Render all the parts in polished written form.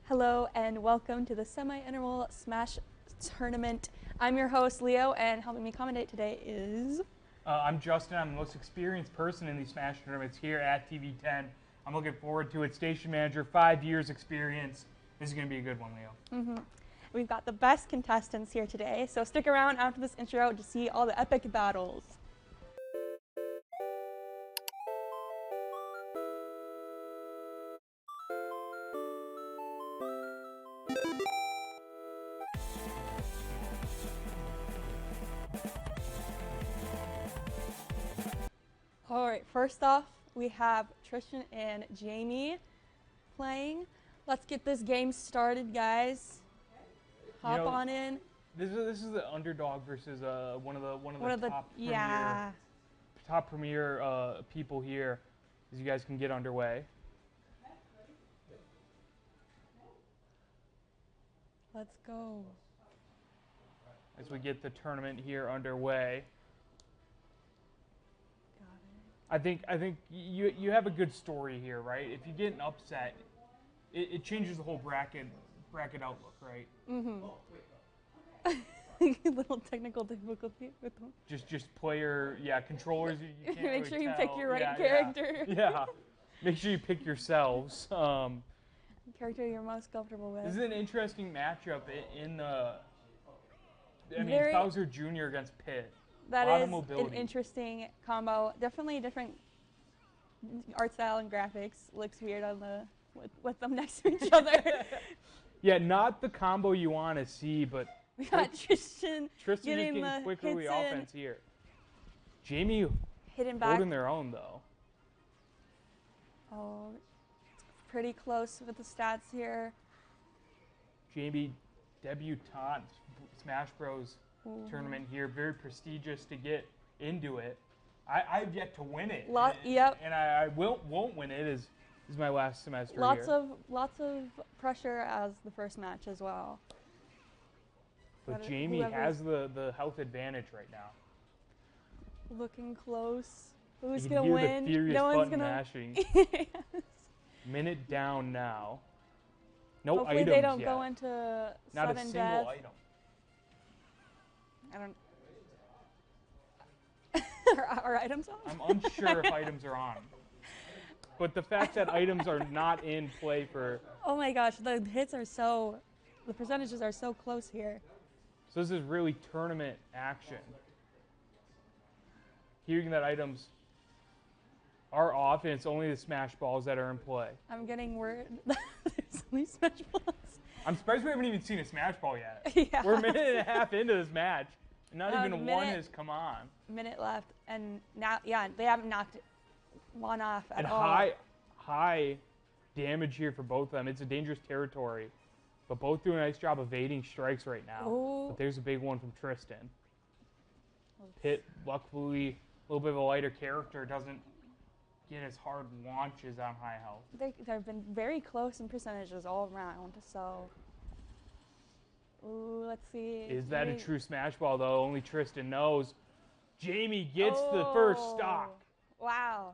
Hello and welcome to the semi-annual Smash tournament. I'm your host, Leo, and helping me commentate today is... I'm Justin. I'm the most experienced person in these Smash tournaments here at TV10. I'm looking forward to it. Station manager, 5 years experience. This is going to be a good one, Leo. We've got the best contestants here today, so stick around after this intro to see all the epic battles. All right, first off, we have Tristan and Jamie playing. Let's get this game started, guys. Hop on in. This is the underdog versus one of the top premier people here, as you guys can get underway. Let's go. As we get the tournament here underway. I think you have a good story here, right? If you get an upset, it changes the whole bracket outlook, right? Little technical difficulty with them. Just player, controllers. You can't Make sure really you tell. pick your right character. Yeah. Make sure you pick yourselves. Character you're most comfortable with. This is an interesting matchup in the. I mean, Bowser Jr. against Pitt. That is an interesting combo. Definitely different art style and graphics. Looks weird on the with them next to each other. Yeah, not the combo you want to see, but we got Tristan getting the quick early offense here. Jamie hitting back. holding their own though. Oh, pretty close with the stats here. Jamie, debutante Smash Bros. Tournament here, very prestigious to get into it. I've yet to win it. Yep. And I won't win it. Is my last semester lots here. Lots of pressure as the first match as well. But Jamie has the health advantage right now. Looking close. Who's you gonna can hear win? The furious no one's button gonna mashing. Yes. Minute down now. No Hopefully items they don't yet. go into Not sudden a single death. item. I don't. Are items on? I'm unsure if items are on. But the fact that items are not in play for... Oh my gosh, the percentages are so close here. So this is really tournament action. Hearing that items are off and it's only the Smash Balls that are in play. I'm getting word that there's only Smash Balls. I'm surprised we haven't even seen a Smash Ball yet. Yeah. We're a minute and a half into this match. Not even one has come on. Minute left, and now, they haven't knocked one off at all. And high damage here for both of them. It's a dangerous territory, but both do a nice job evading strikes right now. Oh. But there's a big one from Tristan. Pitt, luckily, a little bit of a lighter character, doesn't get as hard launches on high health. They've been very close in percentages all around, so... Ooh, let's see. Is that a true Smash Ball, though? Only Tristan knows. Jamie gets the first stock. Wow.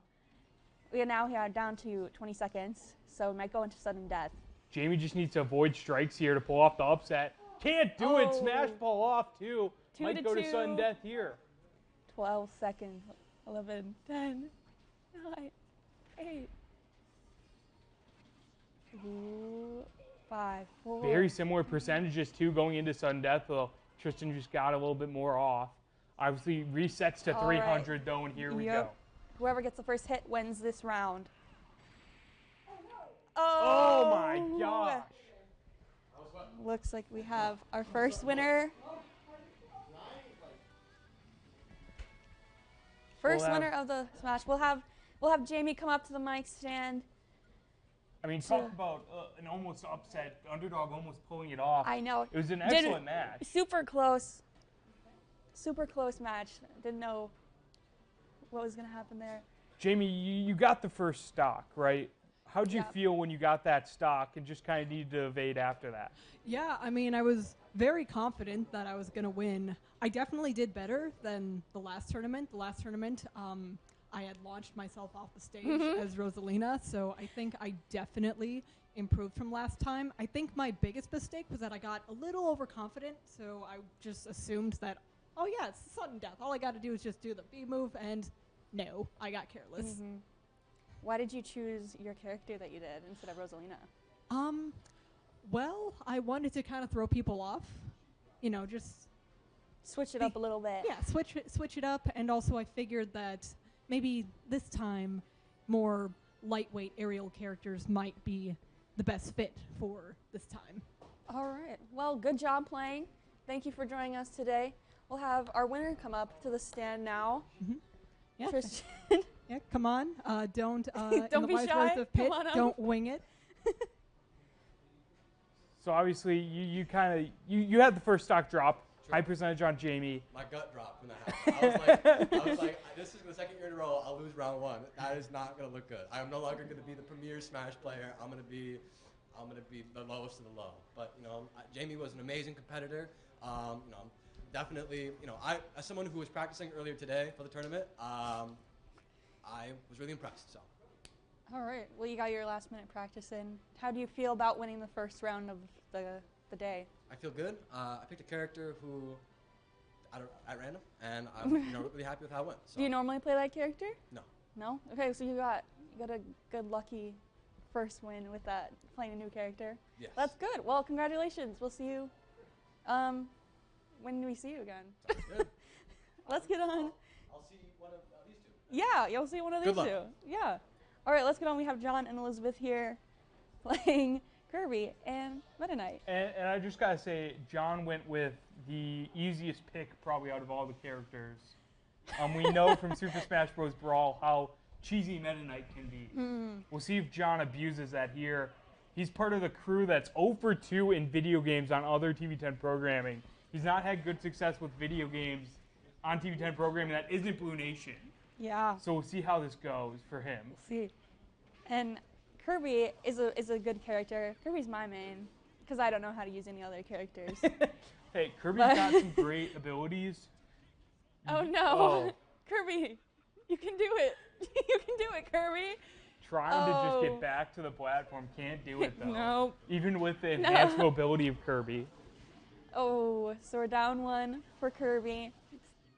We now are down to 20 seconds, so we might go into sudden death. Jamie just needs to avoid strikes here to pull off the upset. Can't do it. Smash Ball off, too. Might go to sudden death here. 12 seconds. 11, 10, 9, 8. Ooh. 5, 4. Very similar percentages too going into sudden death, though Tristan just got a little bit more off. Obviously resets to 300 though, and here we go. Whoever gets the first hit wins this round. Oh my gosh. Looks like we have our first winner. Winner of the Smash. We'll have Jamie come up to the mic stand. I mean, talk about an almost upset, underdog almost pulling it off. I know. It was an excellent match. Super close match. Didn't know what was going to happen there. Jamie, you got the first stock, right? How'd you feel when you got that stock and just kind of needed to evade after that? Yeah, I mean, I was very confident that I was going to win. I definitely did better than the last tournament. I had launched myself off the stage as Rosalina, so I think I definitely improved from last time. I think my biggest mistake was that I got a little overconfident, so I just assumed that, oh yeah, it's sudden death. All I got to do is just do the B move, and no, I got careless. Why did you choose your character that you did instead of Rosalina? Well, I wanted to kind of throw people off, you know, just switch it up a little bit. Yeah, switch it up, and also I figured that maybe this time more lightweight aerial characters might be the best fit for this time. All right. Well, good job playing. Thank you for joining us today. We'll have our winner come up to the stand now. Yeah. Tristan. Yeah, come on. Don't Don't be shy. Of Pit, Come on up. don't wing it. So obviously you had the first stock drop, high percentage on Jamie. My gut dropped when that happened. I was like, this is the second year in a row I'll lose round one. That is not gonna look good. I am no longer gonna be the premier Smash player. I'm gonna be the lowest of the low. But Jamie was an amazing competitor. Definitely, I, as someone who was practicing earlier today for the tournament, I was really impressed. So. All right. Well, you got your last minute practice in. How do you feel about winning the first round of the day? I feel good. I picked a character who, at random, and I'm really happy with how it went. So. Do you normally play that character? No. No? Okay, so you got a good lucky first win with that, playing a new character. Yes. That's good. Well, congratulations. We'll see you. When do we see you again? Sounds good. Let's get on. I'll see one of these two. Yeah, you'll see one of these Good luck. two. Yeah. All right, let's get on. We have John and Elizabeth here playing Kirby and Meta Knight. And I just gotta say, John went with the easiest pick probably out of all the characters. We know from Super Smash Bros. Brawl how cheesy Meta Knight can be. We'll see if John abuses that here. He's part of the crew that's 0 for 2 in video games on other TV10 programming. He's not had good success with video games on TV10 programming that isn't Blue Nation. Yeah. So we'll see how this goes for him. We'll see. And Kirby is a good character. Kirby's my main, because I don't know how to use any other characters. Hey, Kirby's got some great abilities. Oh no. Kirby, you can do it. You can do it, Kirby. Trying to just get back to the platform. Can't do it, though. No. Even with the enhanced mobility of Kirby. Oh, so we're down one for Kirby.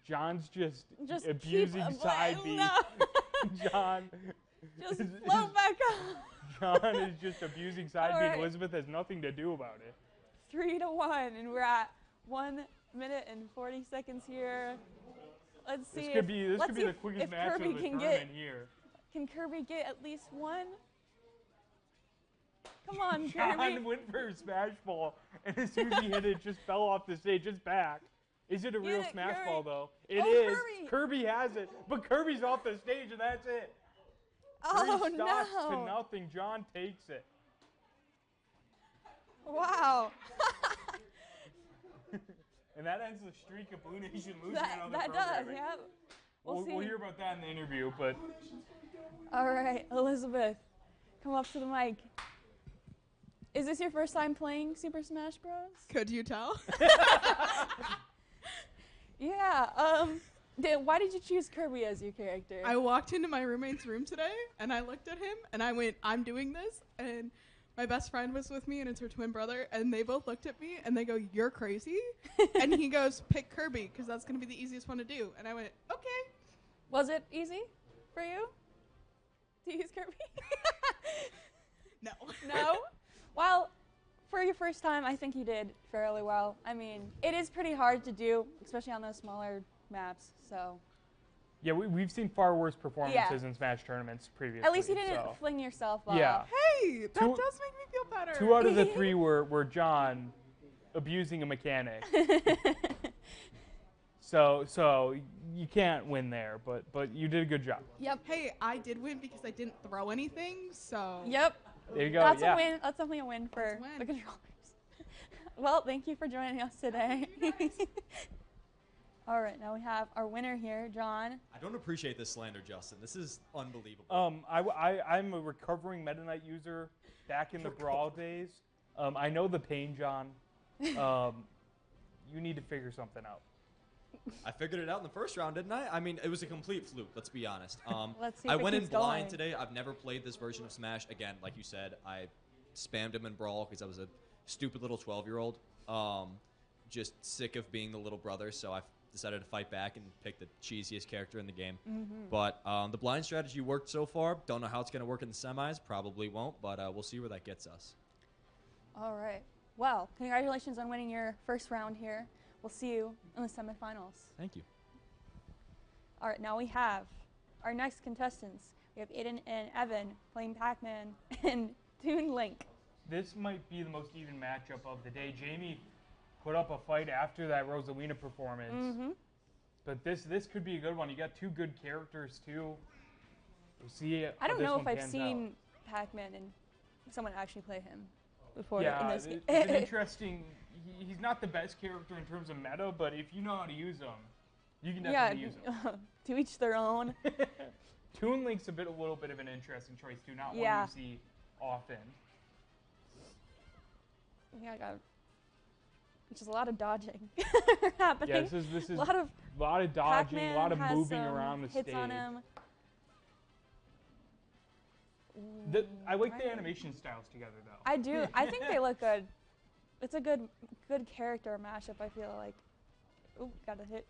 John's just Just abusing side B. No. John. Just float back up. John is just abusing side B. Right. Elizabeth has nothing to do about it. 3-1, and we're at 1 minute and 40 seconds here. Let's see. This could be the quickest match Kirby of the can tournament here. Can Kirby get at least one? Come on, John Kirby. went for a smash ball, and as soon as he hit it, just fell off the stage. It's back. Is it a real smash Kirby. ball, though? It Oh, is. Kirby. Kirby has it, but Kirby's off the stage, and that's it. Oh, 3 stocks to no. nothing. John takes it. Wow. And that ends the streak of Blue Nation losing that another that programming. does, yeah. We'll see. hear about that in the interview, but All right, Elizabeth, come up to the mic. Is this your first time playing Super Smash Bros? Could you tell? Yeah. Why did you choose Kirby as your character? I walked into my roommate's room today and I looked at him and I went, I'm doing this. And my best friend was with me and it's her twin brother. And they both looked at me and they go, you're crazy. And he goes, pick Kirby because that's going to be the easiest one to do. And I went, okay. Was it easy for you to use Kirby? No. No? Well, for your first time, I think you did fairly well. I mean, it is pretty hard to do, especially on those smaller maps, so. yeah, we've seen far worse performances in Smash tournaments previously. At least you didn't fling yourself off. Yeah. Hey, that Two- does make me feel better. 2 out of the 3 were John abusing a mechanic. So you can't win there, but you did a good job. Yep. Hey, I did win because I didn't throw anything, so. Yep. There you go. That's yeah. a win. That's definitely a win for That's a win. the controllers. Well, thank you for joining us today. All right, now we have our winner here, John. I don't appreciate this slander, Justin. This is unbelievable. I'm a recovering Meta Knight user back in the Brawl days. I know the pain, John. You need to figure something out. I figured it out in the first round, didn't I? I mean, it was a complete fluke, let's be honest. Let's see I if it went in keeps blind going. today. I've never played this version of Smash. Again, like you said, I spammed him in Brawl because I was a stupid little 12-year-old. Just sick of being the little brother, so I decided to fight back and pick the cheesiest character in the game. But the blind strategy worked so far. Don't know how it's going to work in the semis. Probably won't, but we'll see where that gets us. All right. Well, congratulations on winning your first round here. We'll see you in the semifinals. Thank you. All right, now we have our next contestants. We have Aiden and Evan playing Pac-Man and Toon Link. This might be the most even matchup of the day. Jamie put up a fight after that Rosalina performance. But this could be a good one. You got two good characters, too. We'll see how I don't this know one if I've pans seen Pac-Man and someone actually play him before Yeah, in this it's game. an interesting... He's not the best character in terms of meta, but if you know how to use him, you can definitely use him. To each their own. Toon Link's a little bit of an interesting choice, too. Not one you see often. Yeah, I got just a lot of dodging happening. Yeah, this is a lot of dodging, Pac-Man a lot of has moving some around the hits stage. on him. I like the Right. animation styles together, though. I do. I think they look good. It's a good character mashup, I feel like. Ooh, got a hit.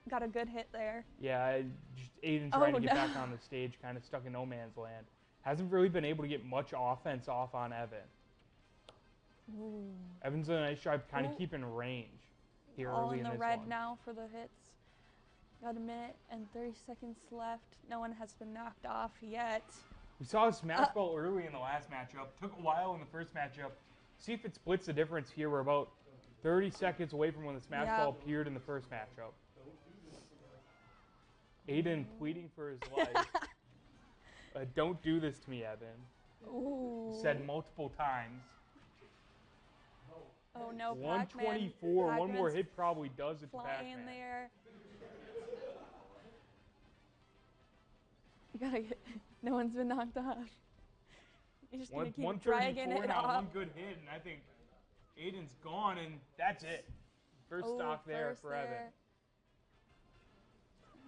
Got a good hit there. Yeah, just Aiden trying to get no. back on the stage, kind of stuck in no man's land. Hasn't really been able to get much offense off on Evan. Ooh. Evan's done a nice job kind Ooh. of keeping range here All early in in the this red one. now for the hits. Got a minute and 30 seconds left. No one has been knocked off yet. We saw a smash ball early in the last matchup. Took a while in the first matchup. See if it splits the difference here. We're about 30 seconds away from when the smash ball appeared in the first matchup. Aiden pleading for his life. Don't do this to me, Evan. Ooh. Said multiple times. Oh no, 124. One more Pac-Man's hit probably does it to flying in Pac-Man. there. You gotta get. No one's been knocked off. You're just gonna keep dragging 134 it now, off. one good hit, and I think Aiden's gone, and that's it. First stock there first for Evan. there.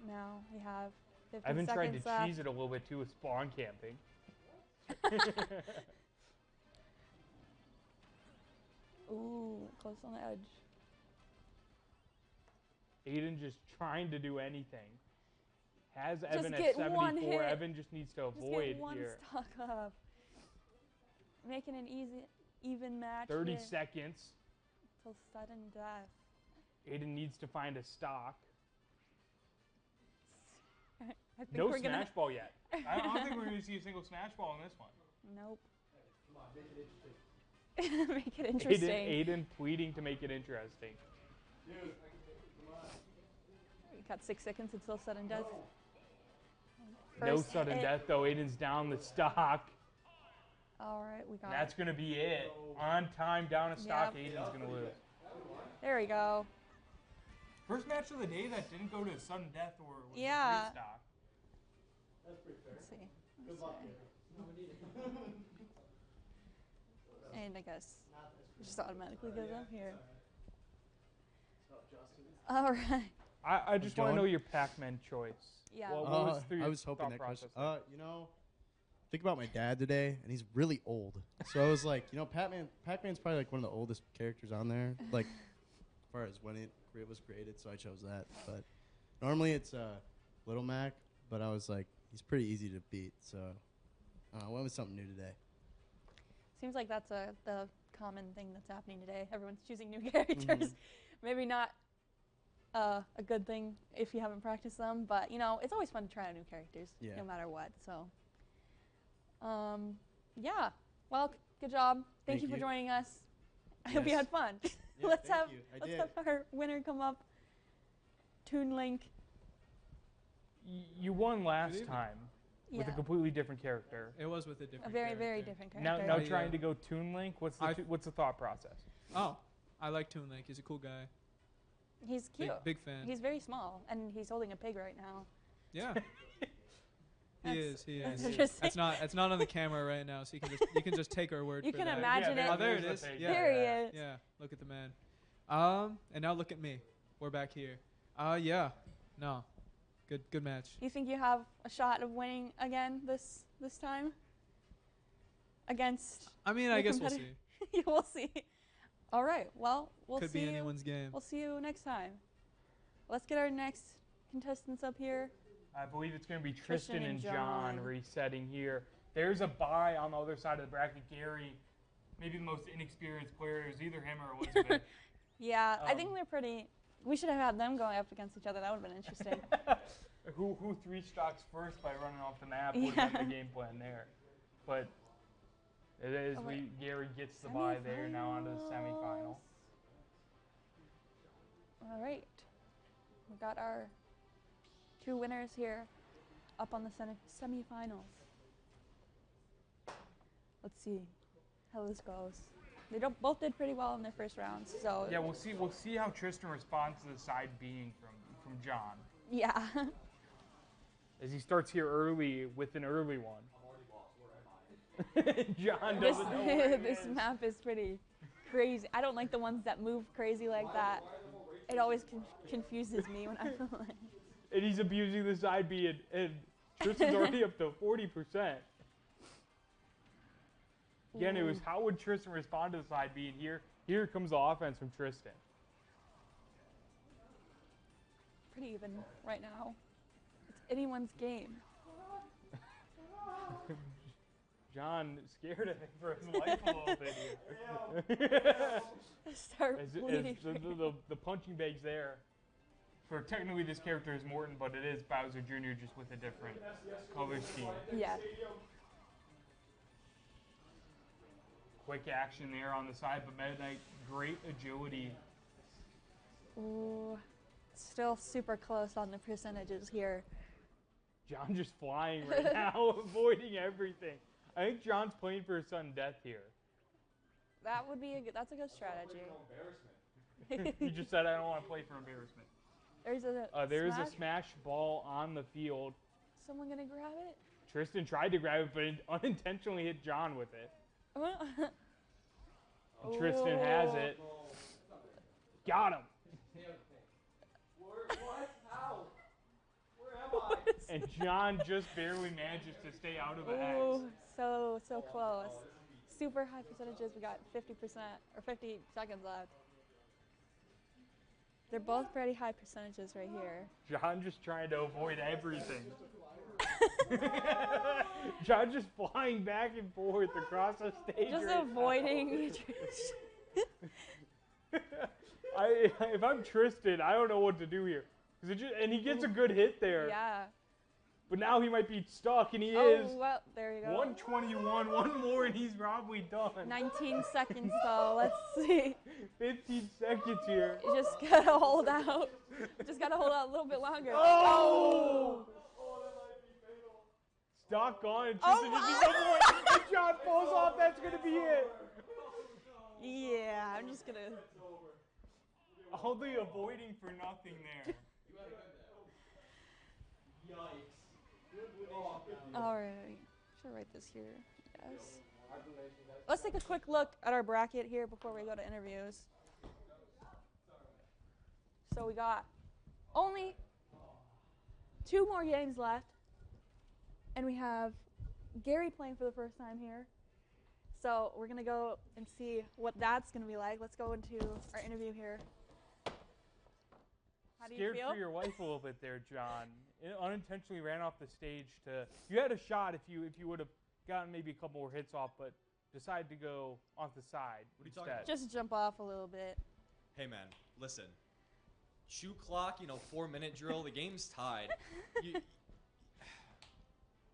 Now we have 50 Evan tried seconds to left. cheese it a little bit too with spawn camping. Ooh, close on the edge. Aiden just trying to do anything. Has Just Evan at get one 74. hit. Evan just needs to Just avoid get one here. stock up. Making an even match. 30 here seconds. till sudden death. Aiden needs to find a stock. I think No we're smash gonna. ball yet. I don't think we're going to see a single smash ball in this one. Nope. Make it interesting. Aiden pleading to make it interesting. We got 6 seconds until sudden death. No First sudden hit. death though. Aiden's down the stock. All right, we got That's it. going to be it. On time, down a stock. Yep. Aiden's going to lose. There we go. First match of the day that didn't go to sudden death or was Yeah. a stock. Let's see. And I guess it just automatically goes up here. All right. I just want to going? know your Pac-Man choice. Yeah. What was through I your was hoping thought that process question. You know, think about my dad today, and he's really old. So I was like, you know, Pac-Man's probably like one of the oldest characters on there, like as far as when it was created. So I chose that. But normally it's Little Mac, but I was like, he's pretty easy to beat. So I went with something new today. Seems like that's the common thing that's happening today. Everyone's choosing new characters. Maybe not a good thing if you haven't practiced them, but you know, it's always fun to try out new characters, no matter what. So, yeah. Well, good job. Thank you for joining us. I hope you had fun. Yeah, let's thank have you. I let's did. have our winner come up. Toon Link. You won last time with Yeah. a completely different character. It was with a A different very, character. very different Now character. Yeah. trying to go Toon Link. What's the thought process? Oh, I like Toon Link. He's a cool guy. He's cute. Big fan. He's very small, and he's holding a pig right now. Yeah. That's- He that's is. interesting. It's not on the camera right now, so you can just take our word You for can that. imagine Yeah, it. Oh, there it there's is. the pig. Yeah. There he is. Yeah, look at the man. And now look at me. We're back here. Yeah. No. Good match. You think you have a shot of winning again this time? Against I mean, your I guess we'll competitor? see. We'll see. All right. Well, we'll Could see be you. anyone's game. We'll see you next time. Let's get our next contestants up here. I believe it's going to be Tristan Tristan and and John John. resetting here. There's a bye on the other side of the bracket. Gary, maybe the most inexperienced player. It was either him or Elizabeth. Yeah, I think Um, they're pretty. We should have had them going up against each other. That would have been interesting. who three stocks first by running off the map would have been the game plan there. But it is, Oh, wait. Gary gets the bye there, now onto the semifinal. All right. We got our 2 winners here up on the semifinals. Let's see how this goes. They both did pretty well in their first rounds, so Yeah, we'll see how Tristan responds to the side being from John. yeah. As he starts here early with an early one. John this doesn't know where this he is. map is pretty crazy. I don't like the ones that move crazy like that. It always confuses me when I'm playing. And he's abusing the side B, and Tristan's already up to 40%. Again, it was how would Tristan respond to the side B, and here comes the offense from Tristan. Pretty even right now. It's anyone's game. John scared, I think, for his life a little bit here. Start As bleeding. the punching bag's there. For technically this character is Morton, but it is Bowser Jr. just with a different color scheme. Yeah. Quick action there on the side, but Meta Knight, great agility. Ooh, still super close on the percentages here. John just flying right now, avoiding everything. I think John's playing for his sudden death here. That would be that's a good strategy. He just said, I don't want to play for embarrassment. There's a There's a smash ball on the field. Someone gonna grab it? Tristan tried to grab it, but it unintentionally hit John with it. And Tristan has it. Got him. And John just barely manages to stay out of the X. Ooh, so close. Super high percentages. We got 50% or 50 seconds left. They're both pretty high percentages right here. John just trying to avoid everything. John just flying back and forth across the stage. Just right avoiding. If I'm Tristan, I don't know what to do here. And he gets a good hit there. Yeah. But now he might be stuck, and he Oh, is. well, there you go. 121, one more, and he's probably done. 19 seconds though. Let's see. 15 seconds here. You just gotta hold out. Just gotta hold out a little bit longer. Oh! Stock gone, and Tristan just needs one more. And John falls off. That's going to be it. Yeah, I'm just gonna. All the avoiding for nothing there. All right. Should write this here. Yes. Let's take a quick look at our bracket here before we go to interviews. So we got only 2 more games left, and we have Gary playing for the first time here. So we're gonna go and see what that's gonna be like. Let's go into our interview here. How do you Scared feel? for your life a little bit there, John. It unintentionally ran off the stage to. You had a shot if you would have gotten maybe a couple more hits off, but decided to go off the side What are you talking instead. about? Just jump off a little bit. Hey man, listen. Shoe clock, 4-minute drill. The game's tied.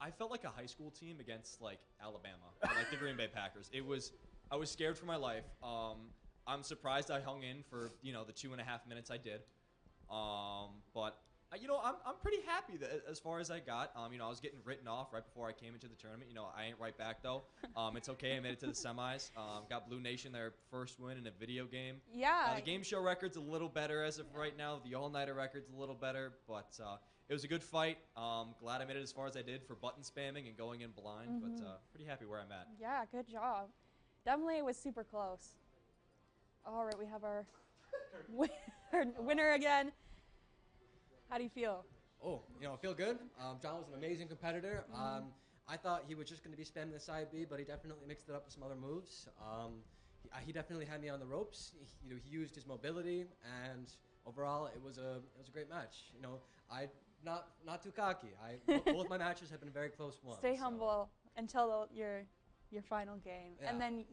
I felt like a high school team against Alabama, or, the Green Bay Packers. I was scared for my life. I'm surprised I hung in for the 2.5 minutes I did. But I'm pretty happy that as far as I got. I was getting written off right before I came into the tournament. I ain't right back though. It's okay. I made it to the semis. Got Blue Nation their first win in a video game. Yeah. The game show record's a little better as of right now. The all-nighter record's a little better, but it was a good fight. Glad I made it as far as I did for button spamming and going in blind, but pretty happy where I'm at. Yeah, good job. Definitely it was super close. All right, we have our winner again. How do you feel? Oh, I feel good. John was an amazing competitor. I thought he was just going to be spamming the side B, but he definitely mixed it up with some other moves. He definitely had me on the ropes. He used his mobility, and overall, it was a great match. I not too cocky. Both my matches have been very close ones. Stay humble until your final game, and then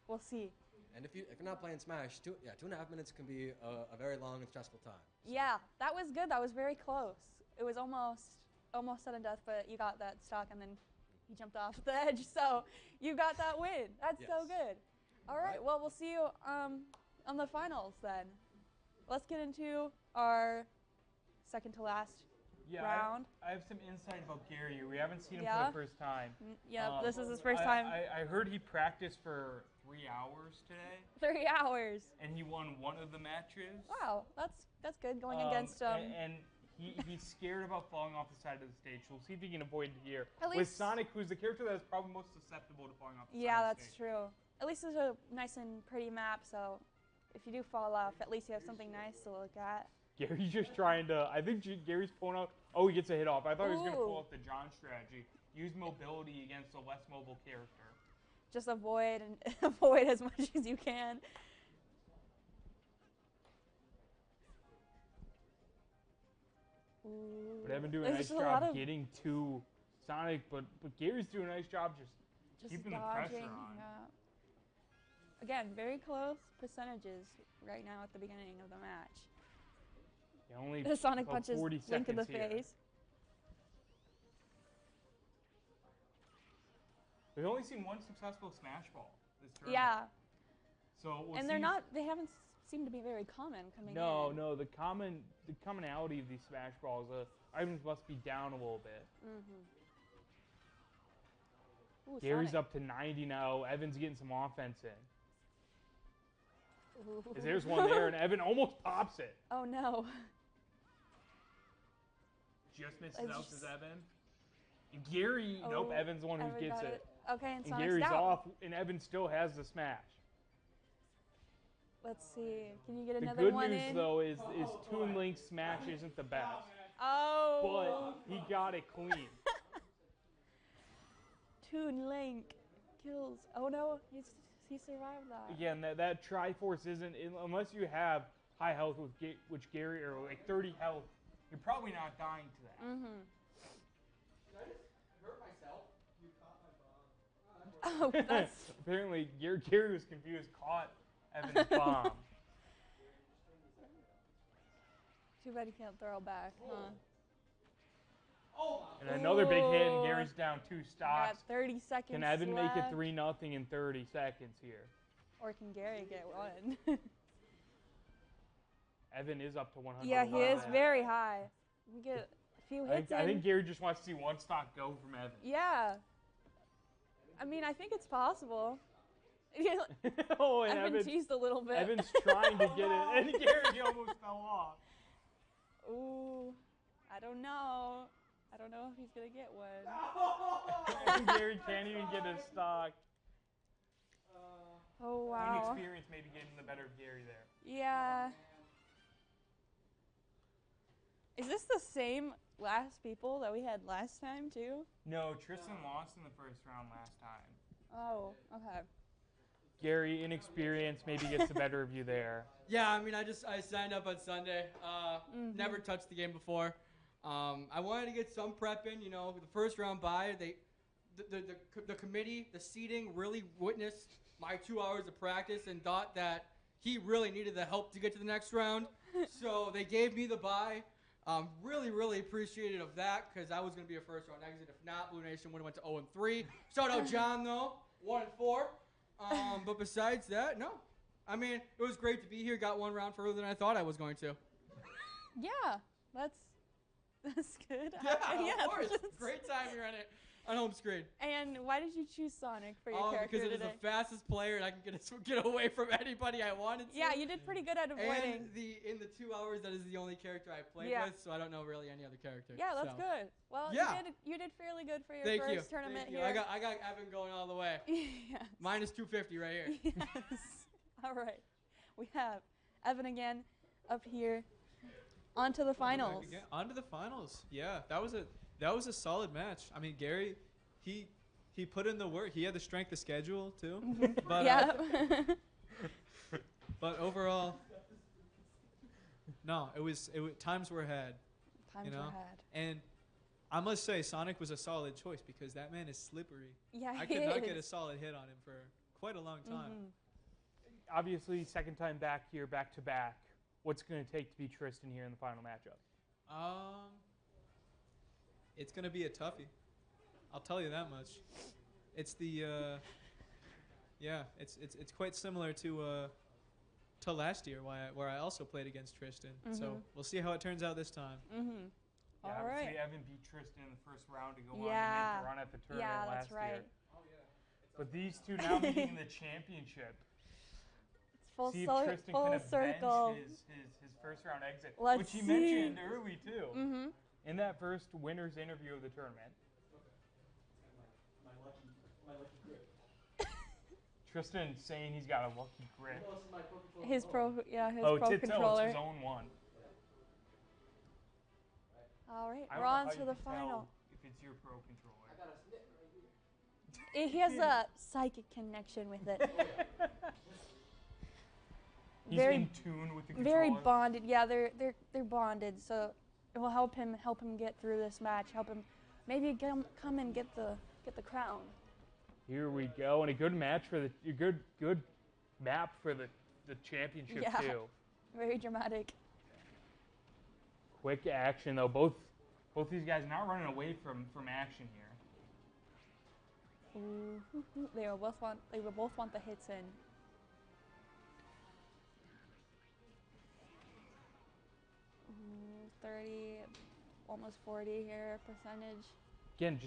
we'll see. And if you're not playing Smash, 2.5 minutes can be a very long and stressful time. So. Yeah, that was good. That was very close. It was almost sudden death, but you got that stock, and then you jumped off the edge, so you got that win. That's so good. All right, well, we'll see you on the finals then. Let's get into our second to last round. I have some insight about Gary. We haven't seen him for the first time. Yeah, this is his first time. I heard he practiced for 3 hours today. 3 hours. And he won one of the matches. Wow, that's good going against. And he's scared about falling off the side of the stage. So we'll see if he can avoid it here. With Sonic, who's the character that's probably most susceptible to falling off the side of the stage. Yeah, that's true. At least it's a nice and pretty map, so if you do fall off, at least you have something nice to look at. Gary's just trying to, I think Gary's pulling out, he gets a hit off. I thought he was going to pull off the John strategy. Use mobility against a less mobile character. Just avoid as much as you can. But Evan doing a nice job getting to Sonic, but Gary's doing a nice job just keeping the pressure on. Again, very close percentages right now at the beginning of the match. Yeah, only the Sonic punches Link in the here. face. We've only seen one successful Smash Ball this tournament. Yeah. So we'll and they haven't seemed to be very common coming in. No, the commonality of these Smash Balls, items must be down a little bit. Ooh, Gary's Sonic. up to 90 now. Evan's getting some offense in. Ooh. There's one there, and Evan almost pops it. Oh no. Just misses out to Evan. And Gary, nope, Evan's the one who gets it. Okay, and Sonic's Gary's down. off, and Evan still has the smash. Let's see. Can you get another one in? The good news, though, is Toon Link's smash isn't the best. Oh. But he got it clean. Toon Link kills. Oh no, he survived that. Again, that Triforce isn't, unless you have high health, which Gary, or like 30 health, you're probably not dying to that. Did I just hurt myself? You caught my bomb. Oh, that's... Apparently, Gary was confused, caught Evan's bomb. Too bad he can't throw back, huh? And another big hit, and Gary's down 2 stocks. Got 30 seconds Can Evan left. make it 3-0 in 30 seconds here? Or can Gary get one? Evan is up to 100. Yeah, he is very high. We get a few hits I think Gary just wants to see one stock go from Evan. Yeah. I mean, I think it's possible. And Evan teased a little bit. Evan's trying to get it, and Gary almost fell off. Ooh, I don't know. I don't know if he's going to get one. Gary can't even get his stock. Oh, wow. Inexperience maybe getting the better of Gary there. Yeah. Is this the same last people that we had last time, too? No, Tristan lost in the first round last time. Oh, okay. Gary, inexperience, maybe gets the better of you there. Yeah, I mean, I signed up on Sunday. Never touched the game before. I wanted to get some prep in. The first round bye, the committee, the seating really witnessed my 2 hours of practice and thought that he really needed the help to get to the next round. So they gave me the bye. Really, really appreciative of that because I was going to be a first round exit. If not, Blue Nation would have went to 0-3. Shout out John though, 1-4. But besides that, no. I mean, it was great to be here. Got one round further than I thought I was going to. Yeah, that's good. Yeah, of course. Great time here on Homescreen. And why did you choose Sonic for your character because it is today? the fastest player, and I can get away from anybody I wanted to. Yeah, you did pretty good at avoiding. And in the 2 hours, that is the only character I played with, so I don't know really any other character. Yeah, that's good. Well, you did fairly good for your first tournament here. I got Evan going all the way. Yes. Minus 250 right here. Yes. All right. We have Evan again up here. On to the Back finals. again. On to the finals. Yeah, that was a solid match. I mean, Gary, he put in the work. He had the strength of schedule too. But Yeah. but overall, no, it was times were had. Times know? were had. And I must say, Sonic was a solid choice because that man is slippery. Yeah, I he could not is. get a solid hit on him for quite a long time. Obviously, second time back here, back to back. What's going to take to beat Tristan here in the final matchup? It's gonna be a toughie. I'll tell you that much. It's the it's quite similar to last year where I also played against Tristan. So we'll see how it turns out this time. Yeah, All obviously right. Evan beat Tristan in the first round to go on and Yeah. make the run at the tournament Yeah, last that's right. year. But these two now meeting in the championship. It's full, See if cir- Tristan full can circle. avenge his first round exit, Let's which he see. mentioned early too. Mm-hmm. In that first winner's interview of the tournament. Tristan saying he's got a lucky grip. His pro Oh, pro it's controller. his own one. All right, I we're don't know on how to you the can tell final. if it's your pro controller. He has a psychic connection with it. He's Very- in tune with the controller. Very bonded. Yeah, they're bonded. So it will help him get through this match. Help him maybe come and get the crown. Here we go, and a good match for the good map for the championship Yeah. too. Very dramatic. Quick action though. Both these guys not running away from action here. Ooh, they will both want the hits in. Ooh, 30, almost 40 here percentage. Again,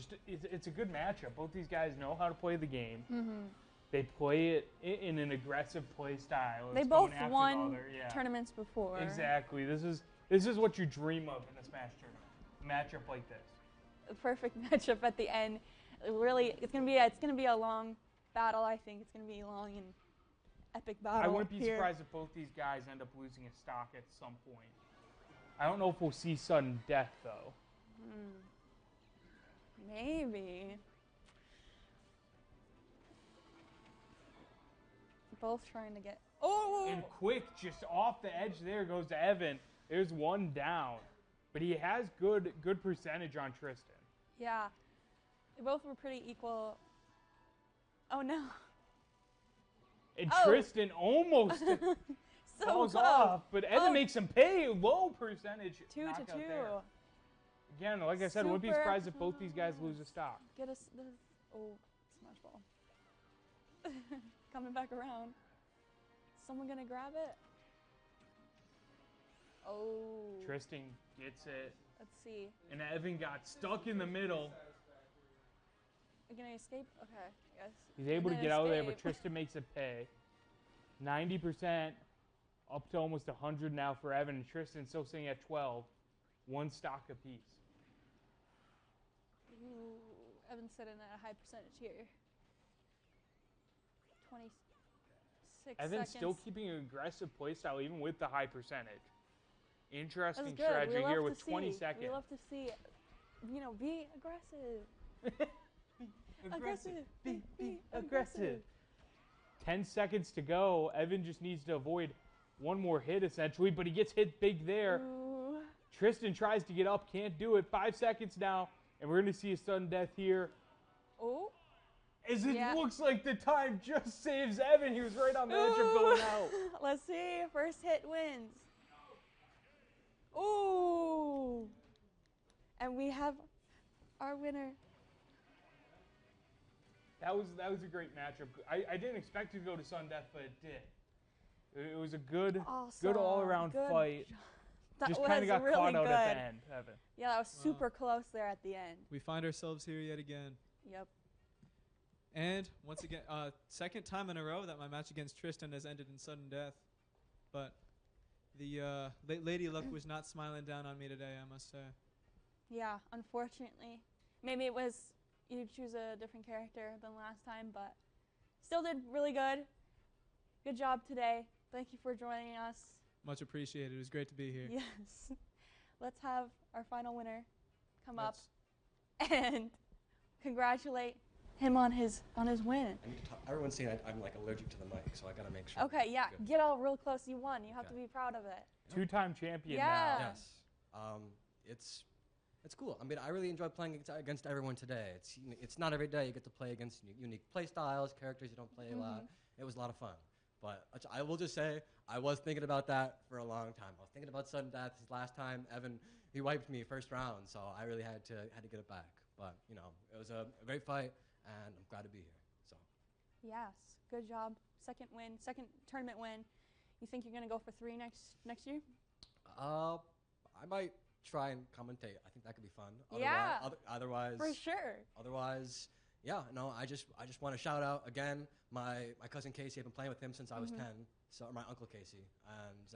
it's a good matchup. Both these guys know how to play the game. Mm-hmm. They play it in an aggressive play style. They It's both going after the won other, yeah. tournaments before. Exactly. This is what you dream of in a Smash tournament. A matchup like this. A perfect matchup at the end. Really, it's gonna be a long battle. I think it's gonna be a long and epic battle. I wouldn't be here. surprised if both these guys end up losing a stock at some point. I don't know if we'll see sudden death though. Maybe. Both trying to get. Oh! And quick, just off the edge there goes to Evan. There's one down. But he has good percentage on Tristan. Yeah. They both were pretty equal. Oh no. And Oh. Tristan almost So falls close. off, but Evan Oh. makes him pay. Low percentage 2 to knockout 2. there. Again, like I said, wouldn't be Super surprised if both these guys lose a stock. Get us the smash ball. Coming back around. Someone gonna grab it? Oh. Tristan gets it, Let's see. and Evan got stuck in the middle. Are you gonna escape? Okay, yes. He's able to And get out of there, but escape. Tristan makes it pay. 90%, up to almost 100 now for Evan, and Tristan still sitting at 12. One stock apiece. Ooh, Evan's sitting at a high percentage here. 26 Evan's seconds. still keeping an aggressive play style even with the high percentage. That's Interesting good. strategy We love here to with 20 see. seconds. We love to see, be aggressive. Aggressive. Be aggressive. 10 seconds to go. Evan just needs to avoid one more hit essentially, but he gets hit big there. Ooh. Tristan tries to get up, can't do it. 5 seconds now, and we're going to see a sudden death here. Oh. As it Yeah. looks like the time just saves Evan. He was right on the edge of going out. Let's see. First hit wins. Ooh. And we have our winner. That was a great matchup. I didn't expect it to go to sudden death, but it did. It was a good Awesome. all-around Good fight. That Just was kind of got really caught out good. at the end, Evan. Yeah, that was super close there at the end. We find ourselves here yet again. Yep. And once again, second time in a row that my match against Tristan has ended in sudden death. But the Lady Luck was not smiling down on me today, I must say. Yeah, unfortunately. Maybe it was you choose a different character than last time, but still did really good. Good job today. Thank you for joining us. Much appreciated. It was great to be here. Yes. let's have our final winner come up and congratulate him on his win. I need to talk. Everyone's saying I'm like allergic to the mic, so I gotta make sure. Okay, yeah, Good. get all real close. You won. You have to be proud of it. Two-time champion Yeah. now. Yes. It's cool. I mean, I really enjoyed playing against everyone today. It's not every day you get to play against unique play styles, characters you don't play a lot. It was a lot of fun. But I will just say, I was thinking about that for a long time. I was thinking about sudden death. His last time, Evan, he wiped me first round, so I really had to get it back. But you know, it was a great fight, and I'm glad to be here. So. Yes, good job. Second win, second tournament win. You think you're gonna go for 3 next year? I might try and commentate. I think that could be fun. Yeah. Otherwise. For sure. Otherwise, yeah. No, I just want to shout out again my cousin Casey. I've been playing with him since I was 10. So my uncle Casey, and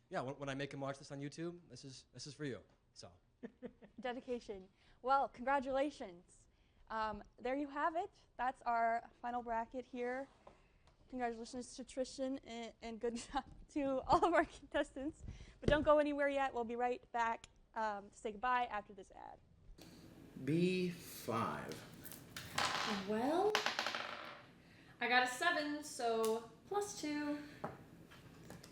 yeah, when I make him watch this on YouTube, this is for you. So. Dedication. Well, congratulations. There you have it. That's our final bracket here. Congratulations to Tristan and good job to all of our contestants. But don't go anywhere yet. We'll be right back to say goodbye after this ad. B5. Well, I got a 7, so +2.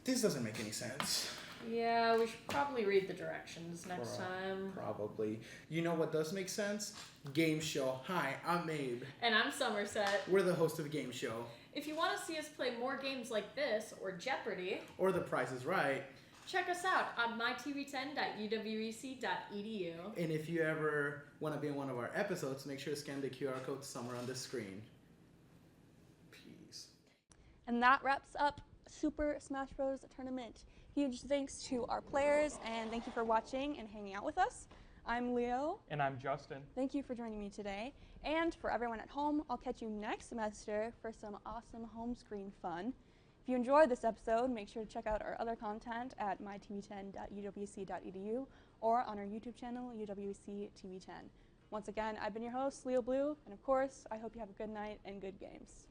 This doesn't make any sense. Yeah, we should probably read the directions next time. Probably. You know what does make sense? Game show. Hi, I'm Abe. And I'm Somerset. We're the host of the game show. If you want to see us play more games like this, or Jeopardy! Or The Price is Right. Check us out on mytv10.uwec.edu. And if you ever want to be in one of our episodes, make sure to scan the QR code somewhere on the screen. Peace. And that wraps up Super Smash Bros. Tournament. Huge thanks to our players, and thank you for watching and hanging out with us. I'm Leo. And I'm Justin. Thank you for joining me today. And for everyone at home, I'll catch you next semester for some awesome home screen fun. If you enjoyed this episode, make sure to check out our other content at mytv10.uwc.edu or on our YouTube channel, UWC TV10. Once again, I've been your host, Leo Blue, and of course, I hope you have a good night and good games.